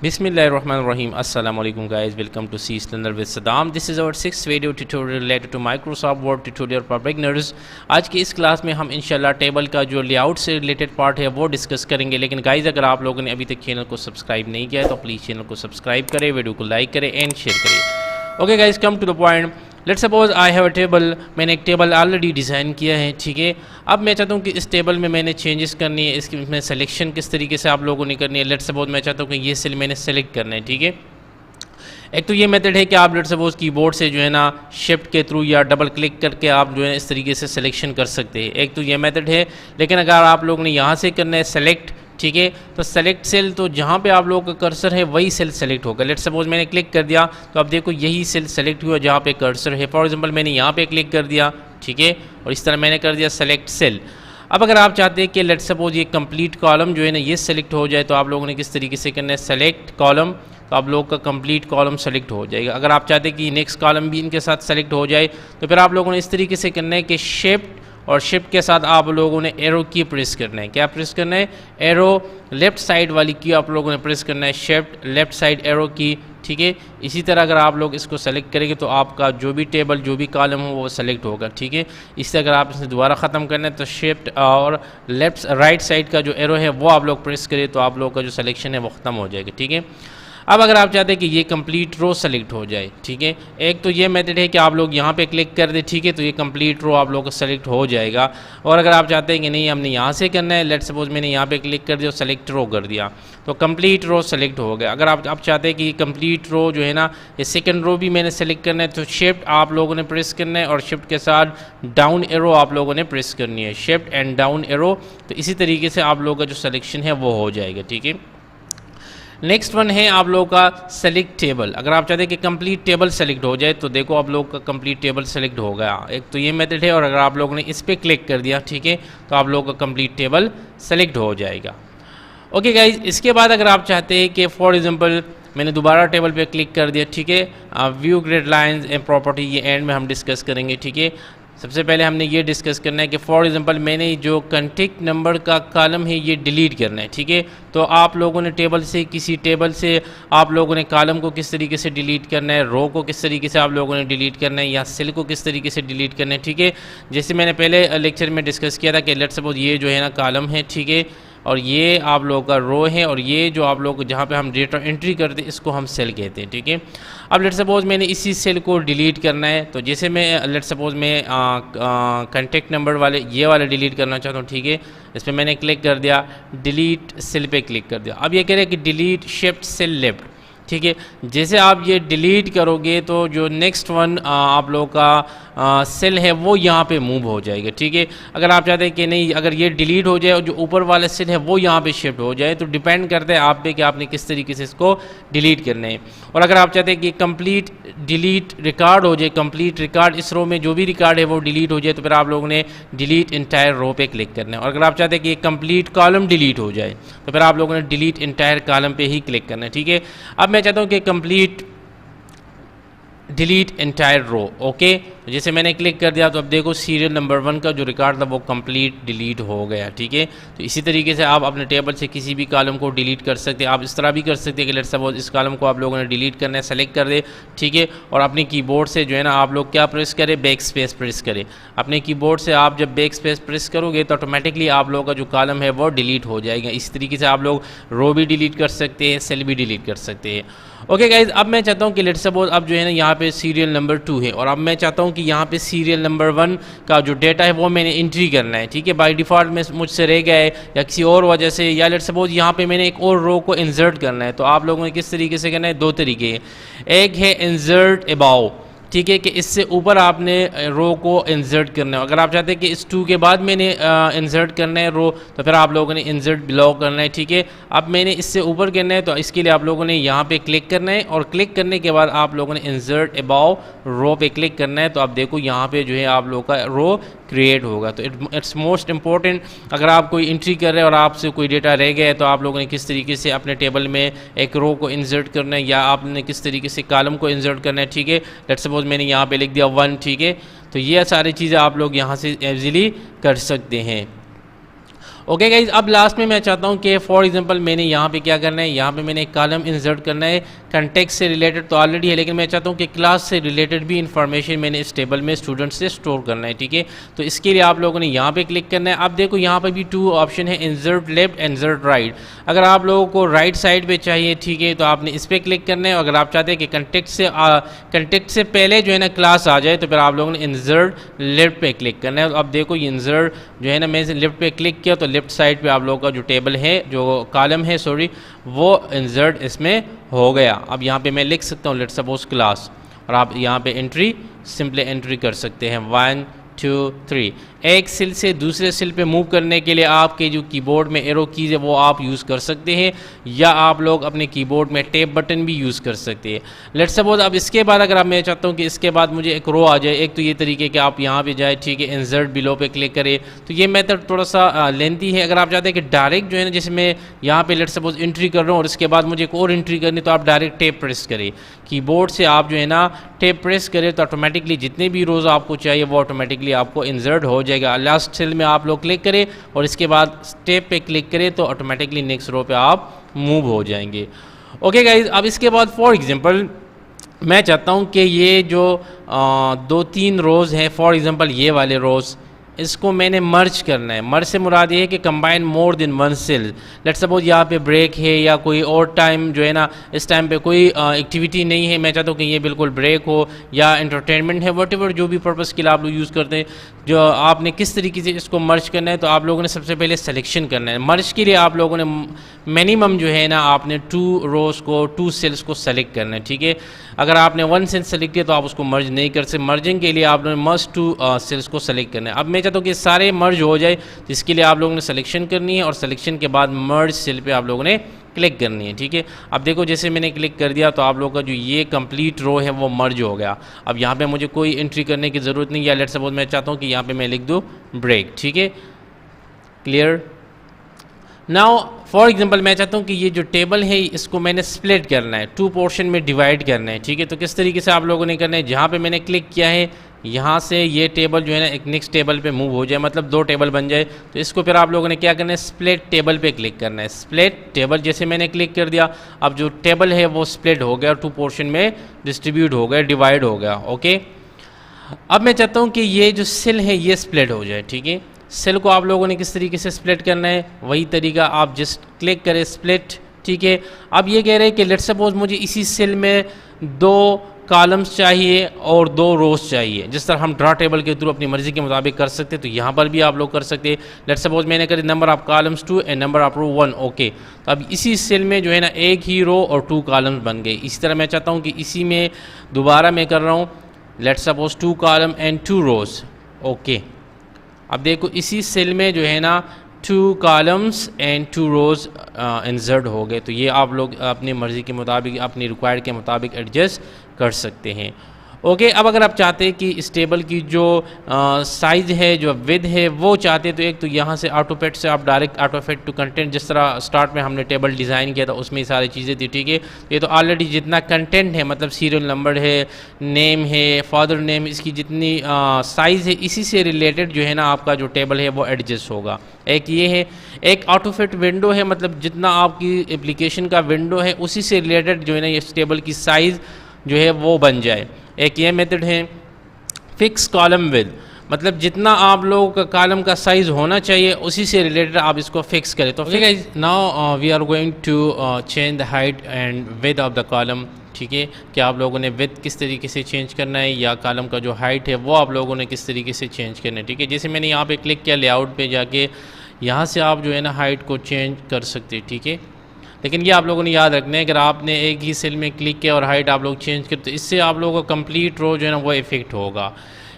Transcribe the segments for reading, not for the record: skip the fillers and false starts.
Bismillahirrahmanirrahim. Assalamu alaikum guys. Welcome to C Learner with Saddam. This is our 6th video tutorial related to Microsoft Word tutorial for beginners. आज की इस class में हम इंशाल्लाह table का जो layout से रिलेटेड पार्ट है वो डिस्कस करेंगे। लेकिन गाइस अगर आप लोगों ने अभी तक चैनल को सब्सक्राइब नहीं किया है तो प्लीज़ चैनल को सब्सक्राइब करें, वीडियो को लाइक करें एंड शेयर करें। Okay guys, come to the point. Let's suppose I have a table. मैंने एक टेबल ऑलरेडी डिज़ाइन किया है, ठीक है। अब मैं चाहता हूँ कि इस टेबल में मैंने चेंजेस करनी है, इसमें सिलेक्शन किस तरीके से आप लोगों ने करनी है। लेट्स सपोज मैं चाहता हूँ कि ये सेल मैंने सेलेक्ट करना है, ठीक है। एक तो ये मेथड है कि आप लेट्स सपोज कीबोर्ड से जो है ना शिफ्ट के थ्रू या डबल क्लिक करके आप जो है इस तरीके से सिलेक्शन कर सकते हैं। एक तो ये मेथड है, लेकिन अगर आप लोगों ने यहाँ से करना है सेलेक्ट, ठीक है, तो सेलेक्ट सेल, तो जहाँ पे आप लोगों का कर्सर है वही सेल सेलेक्ट होगा। लेट्स सपोज मैंने क्लिक कर दिया तो अब देखो यही सेल सेलेक्ट हुआ जहाँ पे कर्सर है। फॉर एग्जांपल मैंने यहाँ पे क्लिक कर दिया, ठीक है, और इस तरह मैंने कर दिया सेलेक्ट सेल। अब अगर आप चाहते हैं कि लेट्स सपोज ये कंप्लीट कॉलम जो है ना ये सेलेक्ट हो जाए, तो आप लोगों ने किस तरीके से करना है सेलेक्ट कॉलम, तो आप लोग का कंप्लीट कॉलम सेलेक्ट हो जाएगा। अगर आप चाहते हैं कि नेक्स्ट कॉलम भी इनके साथ सेलेक्ट हो जाए तो फिर आप लोगों ने इस तरीके से करना है कि शिफ्ट और शिफ्ट के साथ आप लोगों ने एरो की प्रेस करना है। क्या प्रेस करना है? एरो लेफ़्ट साइड वाली की आप लोगों ने प्रेस करना है, शिफ्ट लेफ़्ट साइड एरो की, ठीक है। इसी तरह अगर आप लोग इसको सेलेक्ट करेंगे तो आपका जो भी टेबल जो भी कॉलम हो वो सेलेक्ट होगा, ठीक है। इससे अगर आप इसे दोबारा ख़त्म करना है तो शिफ्ट और लेफ्ट राइट साइड का जो एरो है वो आप लोग प्रेस करें तो आप लोग का जो सिलेक्शन है वो ख़त्म हो जाएगा, ठीक है। अब अगर आप चाहते हैं कि ये कंप्लीट रो सेलेक्ट हो जाए, ठीक है, एक तो ये मेथड है कि आप लोग यहाँ पे क्लिक कर दें, ठीक है, तो ये कंप्लीट रो आप लोग का सेलेक्ट हो जाएगा। और अगर आप चाहते हैं कि नहीं हमने यहाँ से करना है, लेट्स सपोज मैंने यहाँ पे क्लिक कर दिया और सेलेक्ट रो कर दिया तो कंप्लीट रो सेलेक्ट हो गया। अगर आप चाहते हैं कि कंप्लीट रो जो है ना ये सेकंड रो भी मैंने सेलेक्ट करना है तो शिफ्ट आप लोगों ने प्रेस करना है और शिफ्ट के साथ डाउन एरो आप लोगों ने प्रेस करनी है, शिफ्ट एंड डाउन एरो। तो इसी तरीके से आप लोगों का जो सिलेक्शन है वो हो जाएगा, ठीक है। नेक्स्ट वन है आप लोगों का सेलेक्ट टेबल। अगर आप चाहते हैं कि कंप्लीट टेबल सेलेक्ट हो जाए तो देखो आप लोग का कंप्लीट टेबल सेलेक्ट हो गया। एक तो ये मेथड है, और अगर आप लोगों ने इस पर क्लिक कर दिया, ठीक है, तो आप लोगों का कंप्लीट टेबल सेलेक्ट हो जाएगा। ओके गाइज, इसके बाद अगर आप चाहते हैं कि फॉर एग्जांपल मैंने दोबारा टेबल पे क्लिक कर दिया, ठीक है, view grid lines and property, ये एंड में हम डिस्कस करेंगे, ठीक है। सबसे पहले हमने ये डिस्कस करना है कि फॉर एग्जांपल मैंने जो कॉन्टैक्ट नंबर का कॉलम है ये डिलीट करना है, ठीक है। तो आप लोगों ने टेबल से किसी टेबल से आप लोगों ने कॉलम को किस तरीके से डिलीट करना है, रो को किस तरीके से आप लोगों ने डिलीट करना है, या सेल को किस तरीके से डिलीट करना है, ठीक है। जैसे मैंने पहले लेक्चर में डिस्कस किया था कि लेट्स सपोज ये जो है ना कॉलम है, ठीक है, और ये आप लोगों का रो है, और ये जो आप लोग जहाँ पे हम डेटा एंट्री करते हैं इसको हम सेल कहते हैं, ठीक है। अब लेट्स सपोज मैंने इसी सेल को डिलीट करना है, तो जैसे मैं लेट्स सपोज मैं कॉन्टैक्ट नंबर वाले ये वाले डिलीट करना चाहता हूँ, ठीक है। इस पर मैंने क्लिक कर दिया, डिलीट सेल पे क्लिक कर दिया। अब ये कह रहे हैं कि डिलीट शिफ्ट सेल लेफ्ट, ठीक है। जैसे आप ये डिलीट करोगे तो जो नेक्स्ट वन आप लोगों का सेल है वो यहाँ पे मूव हो जाएगा, ठीक है। अगर आप चाहते हैं कि नहीं अगर ये डिलीट हो जाए और जो ऊपर वाला सेल है वो यहाँ पे शिफ्ट हो जाए, तो डिपेंड करता है आप पे कि आपने किस तरीके से इसको डिलीट करना है। और अगर आप चाहते हैं कि कंप्लीट डिलीट रिकॉर्ड हो जाए, कंप्लीट रिकॉर्ड इस रो में जो भी रिकॉर्ड है वो डिलीट हो जाए, तो फिर आप लोगों ने डिलीट इंटायर रो पे क्लिक करना है। और अगर आप चाहते हैं कि कंप्लीट कॉलम डिलीट हो जाए तो फिर आप लोगों ने डिलीट इंटायर कॉलम पे ही क्लिक करना है, ठीक है। अब मैं चाहता हूँ कि complete delete entire row, okay. जैसे मैंने क्लिक कर दिया तो अब देखो सीरियल नंबर 1 का जो रिकॉर्ड था वो कंप्लीट डिलीट हो गया, ठीक है। तो इसी तरीके से आप अपने टेबल से किसी भी कॉलम को डिलीट कर सकते हैं। आप इस तरह भी कर सकते हैं कि लेट्स सपोज इस कॉलम को आप लोगों ने डिलीट करना है, सेलेक्ट कर दे, ठीक है, और अपने कीबोर्ड से जो है ना आप लोग क्या प्रेस करें, बैक स्पेस प्रेस करें। अपने कीबोर्ड से आप जब बैक स्पेस प्रेस करोगे तो ऑटोमेटिकली आप लोगों का जो कॉलम है वो डिलीट हो जाएगा। इस तरीके से आप लोग रो भी डिलीट कर सकते हैं, सेल भी डिलीट कर सकते हैं। ओके गाइज, अब मैं चाहता हूँ कि लेट्स सपोज अब जो है ना यहाँ पे सीरियल नंबर 2 है, और अब मैं चाहता हूँ कि यहाँ पे सीरियल नंबर 1 का जो डेटा है वो मैंने एंट्री करना है, ठीक है। बाय डिफ़ॉल्ट में मुझसे रह गया है या किसी और वजह से, या लेट्स सपोज यहाँ पे मैंने एक और रो को इंसर्ट करना है। तो आप लोगों ने किस तरीके से करना है, 2 तरीके हैं। एक है इंसर्ट अबाव, ठीक है, कि इससे ऊपर आपने रो को इंसर्ट करना है। अगर आप चाहते हैं कि इस 2 के बाद मैंने इंसर्ट करना है रो, तो फिर आप लोगों ने इंसर्ट बिलो करना है, ठीक है। अब मैंने इससे ऊपर करना है तो इसके लिए आप लोगों ने यहाँ पे क्लिक करना है, और क्लिक करने के बाद आप लोगों ने इंसर्ट अबाव रो पे क्लिक करना है। तो आप देखो यहाँ पे जो है आप लोगों का रो क्रिएट होगा। तो इट्स मोस्ट इंपॉर्टेंट, अगर आप कोई एंट्री कर रहे हैं और आपसे कोई डेटा रह गया है तो आप लोगों ने किस तरीके से अपने टेबल में एक रो को इंसर्ट करना है, या आपने किस तरीके से कॉलम को इंसर्ट करना है, ठीक है। लेट्स सपोज मैंने यहाँ पे लिख दिया 1, ठीक है। तो ये सारी चीज़ें आप लोग यहाँ से ईजीली कर सकते हैं। ओके गाइज, अब लास्ट में मैं चाहता हूँ कि फॉर एग्जांपल मैंने यहाँ पे क्या करना है, यहाँ पे मैंने एक कॉलम इंसर्ट करना है। कंटेक्स्ट से रिलेटेड तो ऑलरेडी है, लेकिन मैं चाहता हूँ कि क्लास से रिलेटेड भी इंफॉर्मेशन मैंने इस टेबल में स्टूडेंट से स्टोर करना है, ठीक है। तो इसके लिए आप लोगों ने यहाँ पे क्लिक करना है। अब देखो यहाँ पे भी 2 ऑप्शन है, इंसर्ट लेफ्ट, इंसर्ट राइट। अगर आप लोगों को राइट साइड पे चाहिए, ठीक है, तो आपने इस पर क्लिक करना है। अगर आप चाहते हैं कि कंटेक्स्ट से पहले जो है ना क्लास आ जाए, तो फिर आप लोगों ने इंसर्ट लेफ्ट पे क्लिक करना है। अब देखो ये इंसर्ट जो है ना, मैं लेफ्ट पे क्लिक किया तो लेफ्ट साइड पे आप लोगों का जो टेबल है, जो कॉलम है सॉरी, वो इंसर्ट इसमें हो गया। अब यहाँ पे मैं लिख सकता हूँ लेट्स सपोज क्लास, और आप यहाँ पे एंट्री सिंपली एंट्री कर सकते हैं 1 2 3। एक सेल से दूसरे सेल पे मूव करने के लिए आपके जो कीबोर्ड में एरो कीज़ है वो आप यूज़ कर सकते हैं, या आप लोग अपने कीबोर्ड में टैब बटन भी यूज़ कर सकते हैं। लेट्स सपोज अब इसके बाद अगर मैं चाहता हूँ कि इसके बाद मुझे एक रो आ जाए, एक तो ये तरीके कि आप यहाँ पे जाए, ठीक है, इंसर्ट बिलो पे क्लिक करें, तो ये मेथड थोड़ा सा लेंथी है। अगर आप चाहते हैं कि डायरेक्ट जो है ना, जैसे मैं यहाँ पे लेट्स सपोज एंट्री कर रहा हूँ और इसके बाद मुझे एक और एंट्री करनी, तो आप डायरेक्ट टैब प्रेस करें, कीबोर्ड से आप जो है ना टैब प्रेस करें, तो ऑटोमेटिकली जितने भी रोज़ आपको चाहिए वो ऑटोमेटिकली आपको इंसर्ट हो जाएगा। लास्ट सेल में आप लोग क्लिक करें और इसके बाद स्टेप पे क्लिक करें, तो ऑटोमेटिकली नेक्स्ट रो पे आप मूव हो जाएंगे। ओके गाइज, अब इसके बाद फॉर एग्जांपल मैं चाहता हूं कि ये जो 2-3 रोज़ हैं, फॉर एग्जांपल ये वाले रोज़, इसको मैंने मर्ज करना है। मर्ज से मुराद ये है कि combine more than one cell. Let's suppose यहाँ पे ब्रेक है या कोई और टाइम जो है ना, इस टाइम पे कोई एक्टिविटी नहीं है, मैं चाहता हूँ कि ये बिल्कुल ब्रेक हो या एंटरटेनमेंट है, वट जो भी पर्पज़ के लिए आप लोग यूज़ करते हैं, जो आपने किस तरीके से इसको मर्ज करना है, तो आप लोगों ने सबसे पहले सिलेक्शन करना है। मर्ज के लिए आप लोगों ने मिनिमम जो है ना, आपने 2 रोज़ को 2 सेल्स को सेलेक्ट करना है, ठीक है। अगर आपने 1 सेल सेलेक्ट किया तो आप उसको मर्ज नहीं कर सकते। मर्जिंग के लिए आपने मस्ट 2 सेल्स को सेलेक्ट करना है। अब मैं चाहता हूँ कि सारे मर्ज हो जाए, तो इसके लिए आप लोगों ने सिलेक्शन करनी है और सिलेक्शन के बाद मर्ज सेल पे आप लोगों ने क्लिक करनी है, ठीक है। अब देखो जैसे मैंने क्लिक कर दिया तो आप लोगों का जो ये कंप्लीट रो है वो मर्ज हो गया। अब यहाँ पे मुझे कोई एंट्री करने की ज़रूरत नहीं है। लेट्स सपोज मैं चाहता हूँ कि यहाँ पे मैं लिख दूँ ब्रेक, ठीक है, क्लियर। नाउ फॉर एग्जांपल मैं चाहता हूँ कि ये जो टेबल है इसको मैंने स्प्लिट करना है, 2 पोर्शन में डिवाइड करना है, ठीक है। तो किस तरीके से आप लोगों ने करना है, जहाँ पे मैंने क्लिक किया है यहाँ से ये टेबल जो है ना एक नेक्स्ट टेबल पे मूव हो जाए, मतलब 2 टेबल बन जाए, तो इसको फिर आप लोगों ने क्या करना है, स्प्लिट टेबल पे क्लिक करना है। स्प्लिट टेबल जैसे मैंने क्लिक कर दिया, अब जो टेबल है वो स्प्लिट हो गया, 2 पोर्शन में डिस्ट्रीब्यूट हो गया, डिवाइड हो गया। ओके, अब मैं चाहता हूँ कि ये जो सेल है ये स्प्लिट हो जाए, ठीक है। सेल को आप लोगों ने किस तरीके से स्प्लिट करना है, वही तरीका, आप जस्ट क्लिक करें स्प्लिट, ठीक है। अब ये कह रहे हैं कि लेट्स सपोज मुझे इसी सेल में 2 कॉलम्स चाहिए और 2 रोज चाहिए, जिस तरह हम ड्रा टेबल के थ्रू अपनी मर्जी के मुताबिक कर सकते हैं, तो यहाँ पर भी आप लोग कर सकते हैं। लेट्स सपोज मैंने करी number of columns 2 and number of row 1, okay. तो अब इसी सेल में जो है ना एक ही रो और 2 कॉलम्स बन गए। इसी तरह मैं चाहता हूँ कि इसी में दोबारा मैं कर रहा हूँ, let's suppose 2 column and 2 rows, okay. अब देखो इसी सेल में जो है ना 2 कॉलम्स एंड 2 रोज़ इंसर्ट हो गए। तो ये आप लोग अपनी मर्ज़ी के मुताबिक, अपनी रिक्वायर्ड के मुताबिक एडजस्ट कर सकते हैं। ओके, अब अगर आप चाहते हैं कि इस टेबल की जो साइज़ है, जो विड्थ है वो चाहते हैं, तो एक तो यहाँ से ऑटोफिट से आप डायरेक्ट ऑटोफिट टू कंटेंट, जिस तरह स्टार्ट में हमने टेबल डिज़ाइन किया था उसमें ही सारी चीज़ें थी, ठीक है। ये तो ऑलरेडी जितना कंटेंट है, मतलब सीरियल नंबर है, नेम है, फादर नेम, इसकी जितनी साइज़ है, इसी से रिलेटेड जो है ना आपका जो टेबल है वो एडजस्ट होगा। एक ये है, एक ऑटोफिट विंडो है, मतलब जितना आपकी एप्लीकेशन का विंडो है उसी से रिलेटेड जो है ना इस टेबल की साइज़ जो है वो बन जाए। एक ये मेथड है फिक्स कॉलम विद, मतलब जितना आप लोगों का कॉलम का साइज़ होना चाहिए उसी से रिलेटेड आप इसको फिक्स करें। तो now we are going to change the height and width of the column, ठीक है। कि आप लोगों ने विड्थ किस तरीके से चेंज करना है या कॉलम का जो हाइट है वो आप लोगों ने किस तरीके से चेंज करना है, ठीक है। जैसे मैंने यहाँ पे क्लिक किया, लेआउट पे जाके यहाँ से आप जो है ना हाइट को चेंज कर सकते हैं, ठीक है। लेकिन ये आप लोगों ने याद रखना है, अगर आपने एक ही सेल में क्लिक किया और हाइट आप लोग चेंज करते, तो इससे आप लोगों का कंप्लीट रो जो है ना वो इफेक्ट होगा।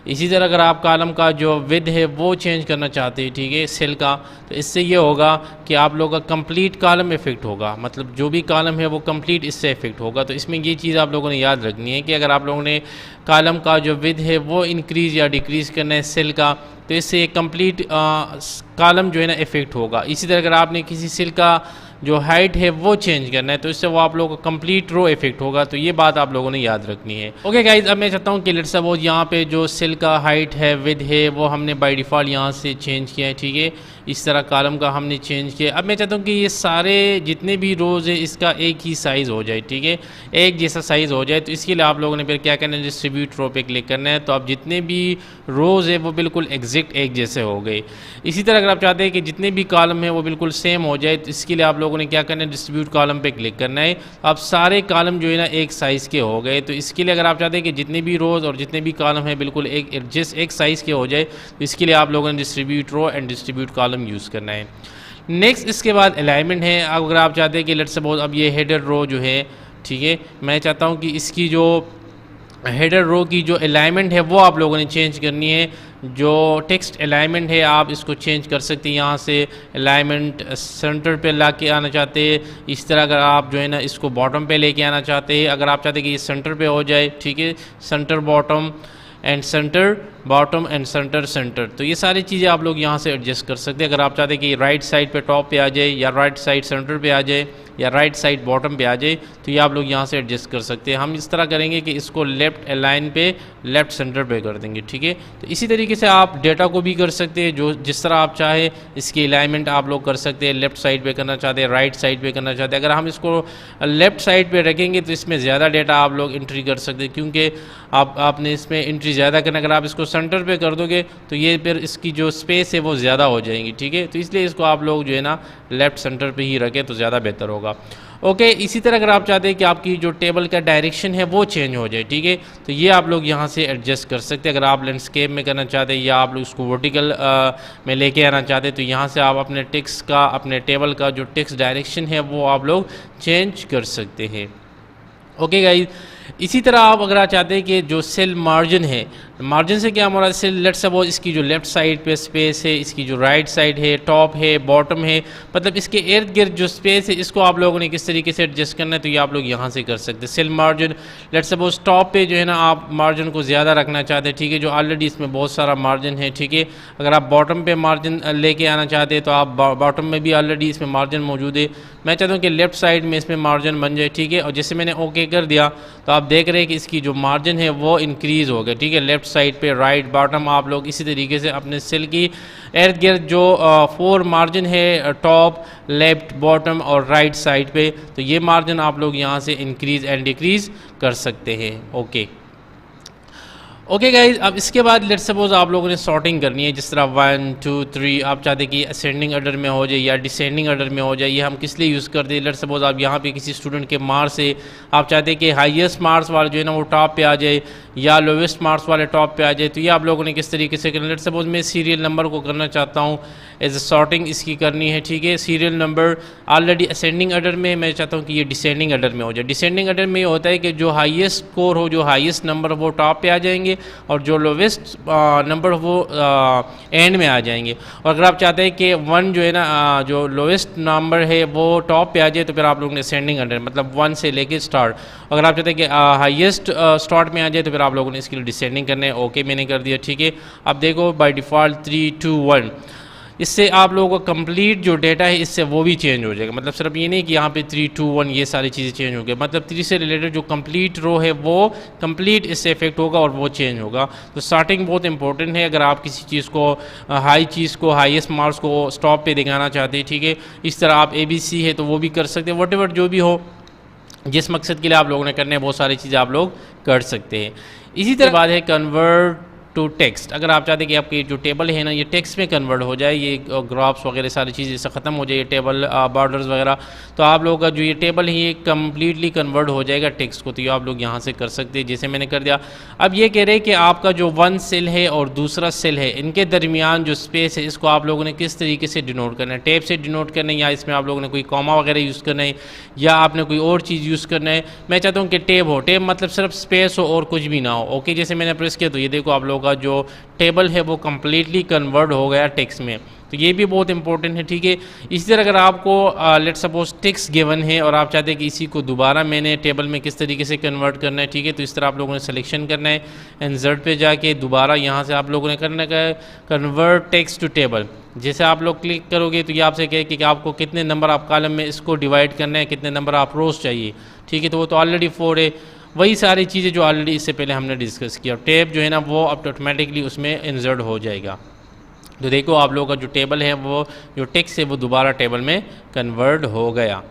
इसी तरह अगर आप कॉलम का जो विड्थ है वो चेंज करना चाहते हैं, ठीक है, सेल का, तो इससे ये होगा कि आप लोगों का कंप्लीट कॉलम इफेक्ट होगा, मतलब जो भी कॉलम है वो कंप्लीट इससे इफेक्ट होगा। तो इसमें ये चीज़ आप लोगों ने याद रखनी है कि अगर आप लोगों ने कॉलम का जो विड्थ है वो इंक्रीज़ या डिक्रीज़ करना है सेल का, तो इससे कंप्लीट कॉलम जो है ना इफेक्ट होगा। इसी तरह अगर आपने किसी सेल का जो हाइट है वो चेंज करना है तो इससे वो आप लोगों को कंप्लीट रो इफेक्ट होगा। तो ये बात आप लोगों ने याद रखनी है। ओके गाइज, अब मैं चाहता हूँ कि लेट्स सपोज यहाँ पे जो सेल का हाइट है विद है वो हमने बाय डिफ़ॉल्ट यहाँ से चेंज किया है, ठीक है। इस तरह कॉलम का हमने चेंज किया। अब मैं चाहता हूँ कि ये सारे जितने भी रोज़ है इसका एक ही साइज़ हो जाए, ठीक है, एक जैसा साइज़ हो जाए। तो इसके लिए आप लोगों ने फिर क्या करना है, डिस्ट्रीब्यूट रो पे क्लिक करना है। तो अब जितने भी रोज़ है वो बिल्कुल एग्जैक्ट एक जैसे हो गए। इसी तरह अगर आप चाहते हैं कि जितने भी कॉलम है वो बिल्कुल सेम हो जाए तो इसके लिए आप लोगों ने क्या करना है, डिस्ट्रीब्यूट कॉलम पे क्लिक करना है। अब सारे कॉलम जो है ना एक साइज़ के हो गए। तो इसके लिए अगर आप चाहते हैं कि जितने भी रोज़ और जितने भी कॉलम है बिल्कुल एक साइज़ के हो जाए तो इसके लिए आप लोगों ने distribute row and distribute column use करना है। नेक्स्ट इसके बाद अलाइनमेंट है। अगर आप चाहते हैं कि लेट्स सपोज अब ये हेडर रो जो है, ठीक है, मैं चाहता हूँ कि इसकी जो हेडर रो की जो अलाइनमेंट है वो आप लोगों ने चेंज करनी है। जो टेक्स्ट अलाइनमेंट है आप इसको चेंज कर सकते हैं। यहाँ से अलाइनमेंट सेंटर पे ला के आना चाहते हैं। इस तरह अगर आप जो है ना इसको बॉटम पे लेके आना चाहते हैं, अगर आप चाहते हैं कि ये सेंटर पे हो जाए, ठीक है, centre bottom and centre bottom and centre centre, तो ये सारी चीज़ें आप लोग यहाँ से एडजस्ट कर सकते हैं। अगर आप चाहते हैं कि राइट साइड पे टॉप पे आ जाए या राइट साइड सेंटर पे आ जाए या राइट साइड बॉटम पे आ जाए तो ये आप लोग यहाँ से एडजस्ट कर सकते हैं। हम इस तरह करेंगे कि इसको लेफ़्ट अलाइन पे लेफ़्ट सेंटर पे कर देंगे, ठीक है। तो इसी तरीके से आप डेटा को भी कर सकते हैं, जो जिस तरह आप चाहे इसकी अलाइनमेंट आप लोग कर सकते हैं। लेफ़्ट साइड पे करना चाहते हैं, राइट साइड पे करना चाहते हैं। अगर हम इसको लेफ़्ट साइड पे रखेंगे तो इसमें ज़्यादा डेटा आप लोग एंट्री कर सकते हैं, क्योंकि आपने इसमें एंट्री ज़्यादा करना। अगर आप इसको सेंटर पे कर दोगे तो ये फिर इसकी जो स्पेस है वो ज़्यादा हो जाएंगी, ठीक है। तो इसलिए इसको आप लोग जो है ना लेफ़्ट सेंटर पे ही रखें तो ज़्यादा बेहतर होगा। ओके, इसी तरह अगर आप चाहते हैं कि आपकी जो टेबल का डायरेक्शन है वो चेंज हो जाए, ठीक है, तो ये आप लोग यहाँ से एडजस्ट कर सकते हैं। अगर आप लैंडस्केप में करना चाहते हैं या आप लोग इसको वर्टिकल में लेके आना चाहते हैं तो यहाँ से आप अपने टेक्स्ट का, अपने टेबल का जो टेक्स्ट डायरेक्शन है वो आप लोग चेंज कर सकते हैं। ओके गाइस, इसी तरह आप अगर आप चाहते हैं कि जो सेल मार्जिन है, मार्जिन से क्या हमारा सेल लेट्स सपोज इसकी जो लेफ़्ट साइड पे स्पेस है, इसकी जो राइट साइड है, टॉप है, बॉटम है, मतलब इसके इर्द गिर्द जो स्पेस है इसको आप लोगों ने किस तरीके से एडजस्ट करना है तो ये आप लोग यहाँ से कर सकते हैं। Cell margin let's suppose top पे जो है ना आप मार्जिन को ज़्यादा रखना चाहते हैं, ठीक है, जो ऑलरेडी इसमें बहुत सारा मार्जिन है, ठीक है। अगर आप बॉटम पे मार्जिन लेके आना चाहते हैं तो आप बॉटम में भी ऑलरेडी इसमें मार्जिन मौजूद है। मैं चाहता हूँ कि लेफ़्ट साइड में इसमें मार्जिन बन जाए, ठीक है। और जैसे मैंने ओके कर दिया तो आप देख रहे हैं कि इसकी जो मार्जिन है वो इंक्रीज़ हो गया, ठीक है। लेफ़्ट साइड पे, राइट, बॉटम आप लोग इसी तरीके से अपने सेल की इर्द गिर्द जो 4 मार्जिन है टॉप, लेफ़्ट, बॉटम और राइट साइड पे, तो ये मार्जिन आप लोग यहाँ से इंक्रीज़ एंड डिक्रीज़ कर सकते हैं। ओके गाइज, अब इसके बाद लेट्स सपोज आप लोगों ने सॉर्टिंग करनी है, जिस तरह 1 2 3 आप चाहते हैं कि असेंडिंग ऑर्डर में हो जाए या डिसेंडिंग ऑर्डर में हो जाए। ये हम किस लिए यूज़ करते हैं, लेट्स सपोज आप यहाँ पे किसी स्टूडेंट के मार्क्स से आप चाहते हैं कि हाईएस्ट मार्क्स वाले जो है ना वो टॉप पे आ जाए या लोवेस्ट मार्क्स वाले टॉप पे आ जाए, तो ये आप लोगों ने किस तरीके से करना है। लेट्स सपोज मैं सीरियल नंबर को करना चाहता हूँ, एज ए सॉर्टिंग इसकी करनी है, ठीक है। Serial number already ascending order में, मैं चाहता हूँ कि ये डिसेंडिंग ऑर्डर में हो जाए। डिसेंडिंग ऑर्डर में ये होता है कि जो हाईएस्ट स्कोर हो, जो हाईएस्ट नंबर वो टॉप पे आ जाएंगे और जो लोवेस्ट नंबर वो एंड में आ जाएंगे। और अगर आप चाहते हैं कि 1 जो है ना जो लोवेस्ट नंबर है वो टॉप पे आ जाए तो फिर आप लोग ने असेंडिंग ऑर्डर, मतलब 1 से लेके स्टार्ट। अगर आप चाहते हैं कि हाईएस्ट स्टार्ट में आ जाए तो फिर आप लोगों ने इसके लिए डिसेंडिंग करना है। ओके मैंने कर दिया, ठीक है। अब देखो बाय डिफ़ॉल्ट 3 2 1, इससे आप लोगों का कंप्लीट जो डेटा है इससे वो भी चेंज हो जाएगा। मतलब सिर्फ ये नहीं कि यहाँ पे 3 2 1 ये सारी चीज़ें चेंज हो गई, मतलब 3 से रिलेटेड जो कंप्लीट रो है वो कंप्लीट इससे इफेक्ट होगा और वो चेंज होगा। तो स्टार्टिंग बहुत इंपॉर्टेंट है। अगर आप किसी चीज़ को हाई चीज़ को, हाईएस्ट मार्क्स को स्टॉप पे दिखाना चाहते हैं, ठीक है, इस तरह आप ABC है तो वो भी कर सकते हैं। वट जो भी हो, जिस मकसद के लिए आप लोगों ने करने हैं बहुत सारी चीज़ें आप लोग कर सकते हैं। इसी तरह बाद है कन्वर्ट टू टेक्स्ट। अगर आप चाहते हैं कि आपकी जो टेबल है ना ये टेक्स्ट में कन्वर्ट हो जाए, ये ग्राफ्स वगैरह सारी चीज़ें इससे ख़त्म हो जाए, ये टेबल बॉर्डर्स वगैरह, तो आप लोगों का जो ये टेबल है ये कम्प्लीटली कन्वर्ट हो जाएगा टेक्स्ट को। तो ये आप लोग यहाँ से कर सकते हैं, जैसे मैंने कर दिया। अब ये कह रहे हैं कि आपका जो 1 सेल है और दूसरा सेल है इनके दरमियान जो स्पेस है इसको आप लोगों ने किस तरीके से डिनोट करना है, टेप से डिनोट करना है या इसमें आप लोगों ने कोई कॉमा वगैरह यूज़ करना है या आपने कोई और चीज़ यूज़ करना है। मैं चाहता हूँ कि टेप हो, टेप मतलब सिर्फ स्पेस हो और कुछ भी ना हो। ओके, जैसे मैंने प्रेस किया तो ये देखो आप लोगों का जो टेबल है वो कम्प्लीटली कन्वर्ट हो गया टेक्स्ट में। तो तो ये भी बहुत इंपॉर्टेंट है, ठीक है। इसी तरह अगर आपको लेट सपोज टेक्स्ट गिवन है और आप चाहते हैं कि इसी को दोबारा मैंने टेबल में किस तरीके से कन्वर्ट करना है, ठीक है, तो इस तरह आप लोगों ने सिलेक्शन करना है, इंसर्ट पे जाके दोबारा यहाँ से आप लोगों ने करना है कन्वर्ट टेक्स्ट टू टेबल। जैसे आप लोग क्लिक करोगे तो ये आपसे कहे कि आपको कितने नंबर आप कॉलम में इसको डिवाइड करना है, कितने नंबर आप रोज चाहिए, ठीक है, तो वो तो ऑलरेडी 4 है। वही सारी चीज़ें जो ऑलरेडी इससे पहले हमने डिस्कस किया। टैब जो है ना वो अब ऑटोमेटिकली उसमें इंसर्ट हो जाएगा। तो देखो आप लोगों का जो टेबल है वो जो टेक्स्ट है वो दोबारा टेबल में कन्वर्ट हो गया।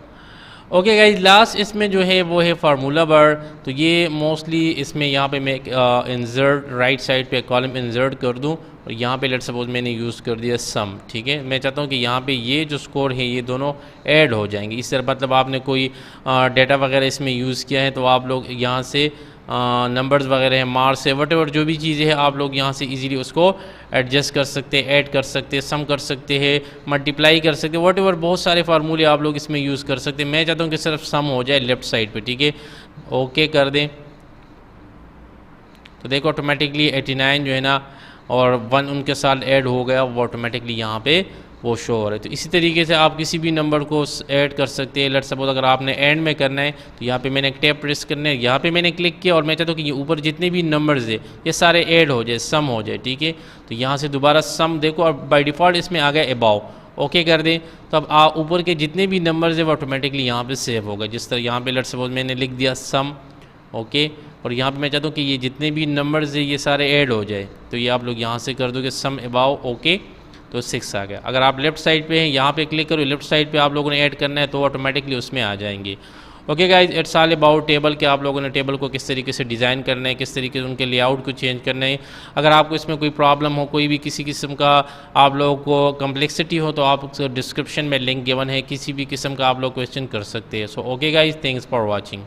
ओके गाइज, लास्ट इसमें जो है वो है फार्मूला बार। तो ये मोस्टली इसमें यहाँ पे मैं इंसर्ट राइट साइड पे कॉलम इंसर्ट कर दूँ और यहाँ पे लेट सपोज मैंने यूज़ कर दिया सम, ठीक है। मैं चाहता हूँ कि यहाँ पे ये जो स्कोर है ये दोनों ऐड हो जाएंगे। इस तरह मतलब आपने कोई डेटा वगैरह इसमें यूज़ किया है तो आप लोग यहाँ से नंबर्स वगैरह हैं, मार्क्स है, वट एवर जो भी चीज़ें हैं आप लोग यहाँ से इजीली उसको एडजस्ट कर सकते हैं, ऐड कर सकते हैं, सम कर सकते हैं, मल्टीप्लाई कर सकते हैं, वट एवर बहुत सारे फार्मूले आप लोग इसमें यूज़ कर सकते हैं। मैं चाहता हूँ कि सिर्फ सम हो जाए लेफ़्ट साइड पे, ठीक है। ओके कर दें तो देखो ऑटोमेटिकली 89 जो है ना और 1 उनके साथ ऐड हो गया, वो ऑटोमेटिकली यहाँ पे वो शो हो रहा है। तो इसी तरीके से आप किसी भी नंबर को ऐड कर सकते हैं। लेट्स सपोज अगर आपने एंड में करना है तो यहाँ पे मैंने एक टैब प्रेस करना है, यहाँ पे मैंने क्लिक किया और मैं चाहता हूँ कि ये ऊपर जितने भी नंबर्स है ये सारे ऐड हो जाए, सम हो जाए, ठीक है। तो यहाँ से दोबारा सम देखो और बाय डिफ़ॉल्ट इसमें आ गया अबाव, ओके कर दें। तो अब ऊपर के जितने भी नंबर्स है वो ऑटोमेटिकली यहाँ पर सेव होगा। जिस तरह यहाँ पर लेट्स सपोज मैंने लिख दिया सम, ओके, और यहाँ पे मैं चाहता हूँ कि ये जितने भी नंबर्स है ये सारे ऐड हो जाए। तो ये आप लोग यहाँ से कर दोगे सम अबाव, ओके, तो 6 आ गया। अगर आप लेफ़्ट साइड पे हैं यहाँ पे क्लिक करो, लेफ़्ट साइड पे आप लोगों ने ऐड करना है तो ऑटोमेटिकली उसमें आ जाएंगे। Okay guys, it's all about table के आप लोगों ने टेबल को किस तरीके से डिज़ाइन करना है, किस तरीके से उनके लेआउट को चेंज करना है। अगर आपको इसमें कोई प्रॉब्लम हो, कोई भी किसी किस्म का आप लोगों को कम्प्लेक्सिटी हो तो आप डिस्क्रिप्शन में लिंक गिवन है, किसी भी किस्म का आप लोग क्वेश्चन कर सकते हैं। So okay guys, thanks for watching.